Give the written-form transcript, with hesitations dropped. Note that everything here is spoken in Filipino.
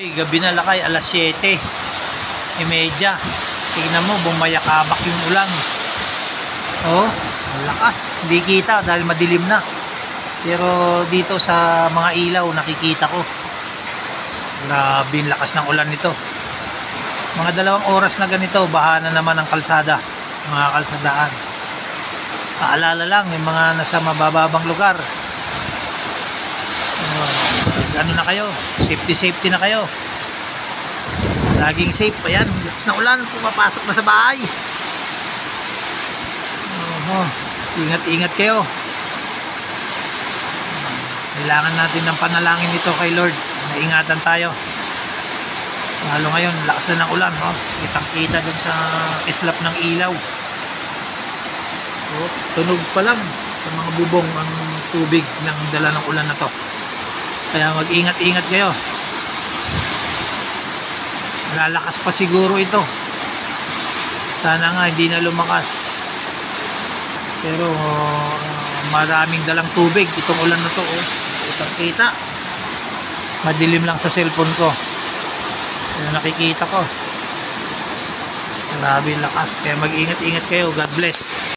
Gabi na lakay, alas 7:30. Tingnan mo, bumayakabak yung ulan. Oh, ang lakas. Hindi kita dahil madilim na. Pero dito sa mga ilaw, nakikita ko. Grabe yung lakas ng ulan nito. Mga 2 oras na ganito, baha na naman ang kalsada. Mga kalsadaan. Paalala lang, yung mga nasa mabababang lugar. Ano na kayo? Safety na kayo. Laging safe. Ayan, lakas na ulan. Pumapasok na sa bahay. Ingat kayo. Kailangan natin ng panalangin nito kay Lord. Naingatan tayo. Lalo ngayon, lakas na ng ulan. Kitang-kita dun sa islap ng ilaw. Tunog pa lang sa mga bubong ang tubig ng dala ng ulan na to. Kaya mag-ingat kayo. Lalakas pa siguro ito. Sana nga hindi na lumakas. Pero maraming dalang tubig itong ulan na to. Kita. Madilim lang sa cellphone ko. Pero nakikita ko. Grabe lakas. Kaya mag-ingat kayo. God bless.